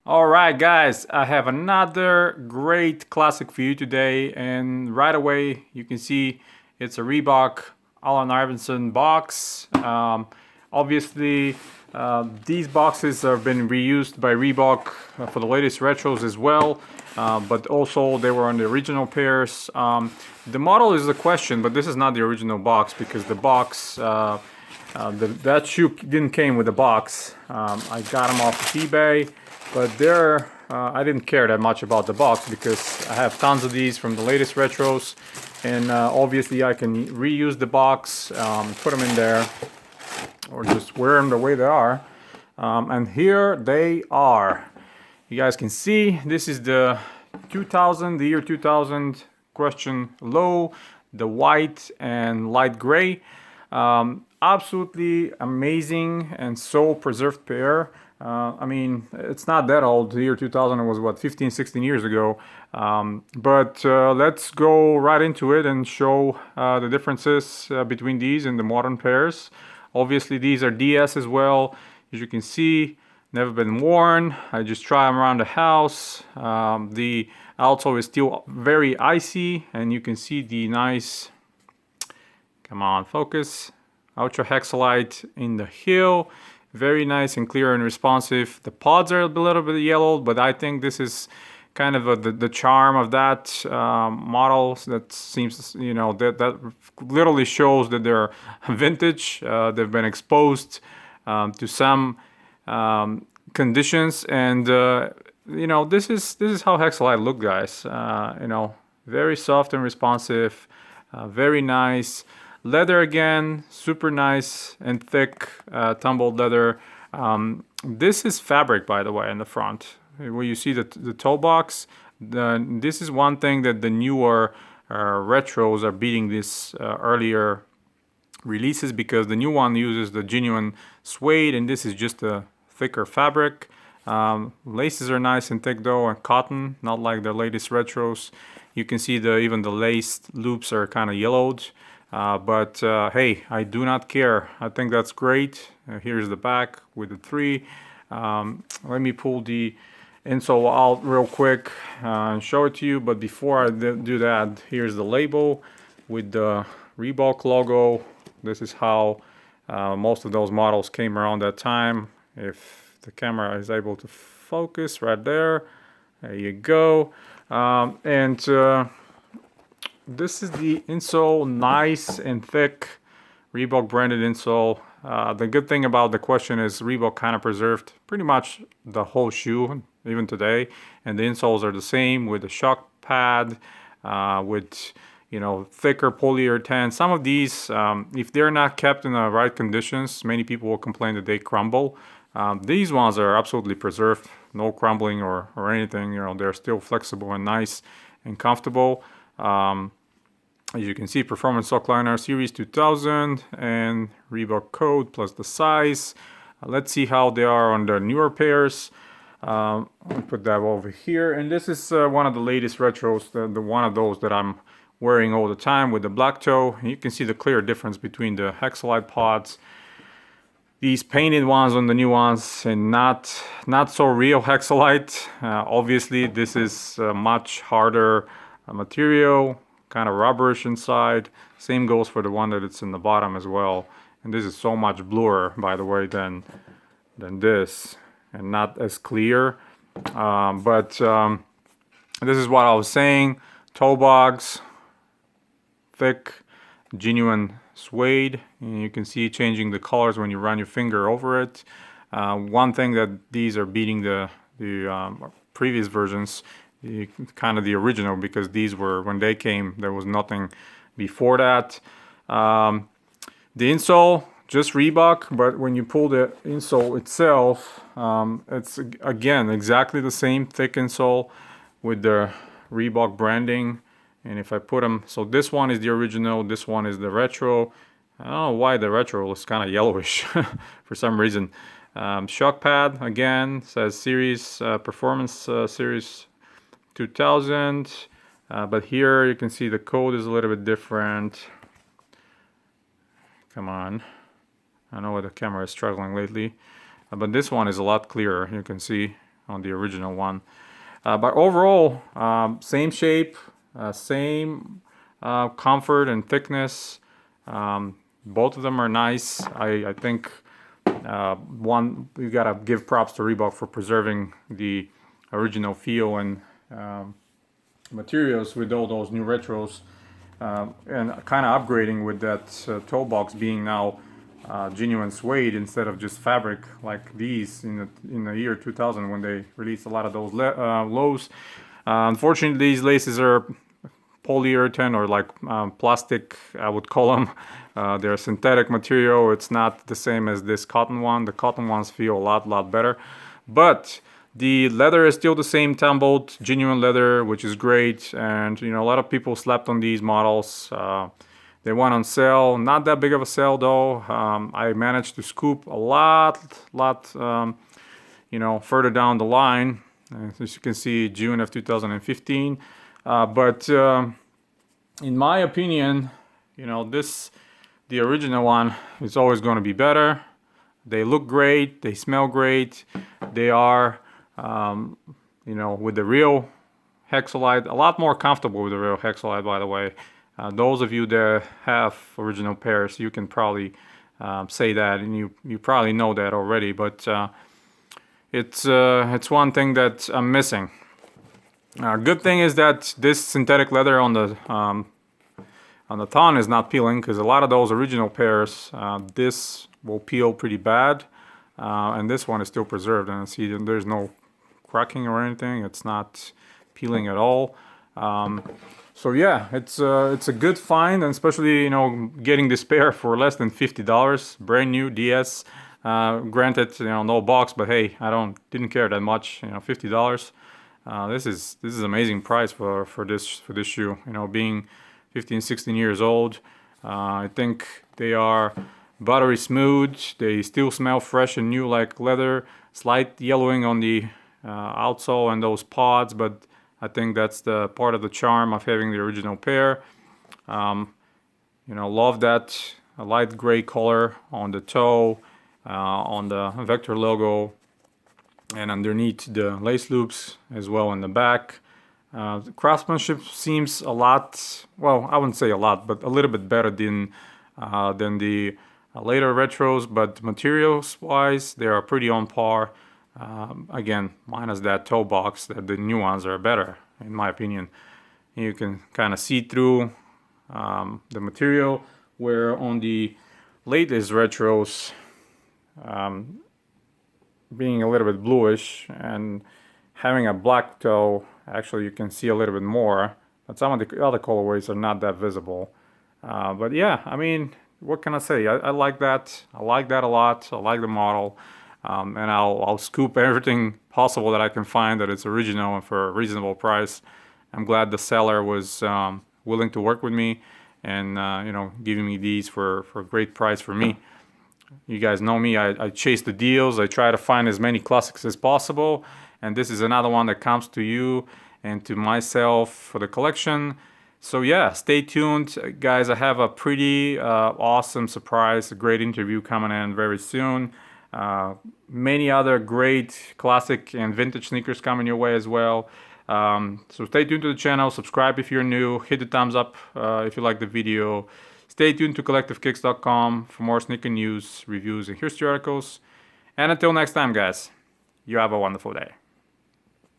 Alright guys, I have another great classic for you today, and right away you can see it's a Reebok Allen Iverson box. Obviously these boxes have been reused by Reebok for the latest retros as well, but also they were on the original pairs. The model is the question, but this is not the original box because the box that shoe didn't came with the box. I got them off of eBay. But I didn't care that much about the box because I have tons of these from the latest retros, and obviously I can reuse the box, put them in there, or just wear them the way they are. And here they are. You guys can see this is the year 2000 question low, the white and light gray. Absolutely amazing and so preserved pair. I mean, it's not that old. The year 2000 was what, 15, 16 years ago. But let's go right into it and show the differences between these and the modern pairs. Obviously, these are DS as well. As you can see, never been worn. I just try them around the house. The outsole is still very icy, and you can see the nice, come on, focus, Ultra Hexalite in the heel. Very nice and clear and responsive. The pods are a little bit yellowed, but I think this is kind of the charm of that model. That seems, you know, that literally shows that they're vintage. They've been exposed to some conditions, and you know, this is how Hexalite look, guys. You know, very soft and responsive, very nice. Leather again, super nice and thick, tumbled leather. This is fabric, by the way, in the front. Where you see the toe box, this is one thing that the newer retros are beating this earlier releases, because the new one uses the genuine suede, and this is just a thicker fabric. Laces are nice and thick though, and cotton, not like the latest retros. You can see even the lace loops are kind of yellowed. But hey, I do not care. I think that's great. Here's the back with the 3. Let me pull the insole out real quick and show it to you. But before I do that, here's the label with the Reebok logo. This is how most of those models came around that time. If the camera is able to focus right there, there you go. This is the insole, nice and thick, Reebok branded insole. The good thing about the question is Reebok kind of preserved pretty much the whole shoe, even today. And the insoles are the same with the shock pad, with, you know, thicker polyurethane. Some of these, if they're not kept in the right conditions, many people will complain that they crumble. These ones are absolutely preserved, no crumbling or anything. You know, they're still flexible and nice and comfortable. As you can see, Performance Sock Liner Series 2000 and Reebok code plus the size. Let's see how they are on the newer pairs. I'll put that over here. And this is one of the latest retros, the one of those that I'm wearing all the time with the black toe. And you can see the clear difference between the Hexalite pods, these painted ones on the new ones, and not so real Hexalite. Obviously, this is a much harder material, kind of rubberish inside. Same goes for the one that it's in the bottom as well. And this is so much bluer, by the way, than this, and not as clear. But this is what I was saying. Toe box, thick, genuine suede. And you can see changing the colors when you run your finger over it. One thing that these are beating the previous versions, kind of the original, because these were, when they came, there was nothing before that. The insole, just Reebok, but when you pull the insole itself, it's again exactly the same thick insole with the Reebok branding. And if I put them, so this one is the original, this one is the retro. I don't know why the retro is kind of yellowish for some reason. Shock pad, again, says series, Performance Series 2000, but here you can see the code is a little bit different. Come on, I know the camera is struggling lately, but this one is a lot clearer. You can see on the original one. But overall, same shape, same comfort and thickness. Both of them are nice. I think one, you gotta give props to Reebok for preserving the original feel and materials with all those new retros, and kind of upgrading with that toe box being now genuine suede instead of just fabric like these in the year 2000 when they released a lot of those lows. Unfortunately, these laces are polyurethane or like plastic, I would call them. They're synthetic material. It's not the same as this cotton one. The cotton ones feel a lot better, but the leather is still the same 10-bolt genuine leather, which is great. And you know, a lot of people slept on these models. They went on sale, not that big of a sale though. I managed to scoop a lot, you know, further down the line. As you can see, June of 2015. But in my opinion, you know, the original one is always going to be better. They look great. They smell great. They are, you know, with the real Hexalite, a lot more comfortable with the real Hexalite, by the way. Those of you that have original pairs, you can probably say that, and you probably know that already. But it's one thing that I'm missing. Good thing is that this synthetic leather on the thon is not peeling, because a lot of those original pairs, this will peel pretty bad, and this one is still preserved. And see, there's no cracking or anything. It's not peeling at all. So yeah, it's a good find, and especially, you know, getting this pair for less than $50, brand new DS. Granted, you know, no box, but hey, didn't care that much. You know, $50. This is amazing price for this shoe. You know, being 15, 16 years old, I think they are buttery smooth. They still smell fresh and new like leather. Slight yellowing on the outsole and those pods, but I think that's the part of the charm of having the original pair. You know, love that light gray color on the toe, on the Vector logo, and underneath the lace loops as well in the back. The craftsmanship seems a lot, well, I wouldn't say a lot, but a little bit better than the later retros, but materials-wise, they are pretty on par. Again, minus that toe box, the new ones are better, in my opinion. You can kind of see through the material, where on the latest retros, being a little bit bluish and having a black toe, actually you can see a little bit more, but some of the other colorways are not that visible. But yeah, I mean, what can I say? I like that. I like that a lot. I like the model. And I'll scoop everything possible that I can find that it's original and for a reasonable price. I'm glad the seller was willing to work with me and you know, giving me these for a great price for me. You guys know me. I chase the deals. I try to find as many classics as possible, and this is another one that comes to you and to myself for the collection. So yeah, stay tuned, guys. I have a pretty awesome surprise, a great interview coming in very soon. Many other great classic and vintage sneakers coming your way as well. So stay tuned to the channel, subscribe if you're new, hit the thumbs up if you like the video. Stay tuned to collectivekicks.com for more sneaker news, reviews, and history articles. And until next time, guys, you have a wonderful day.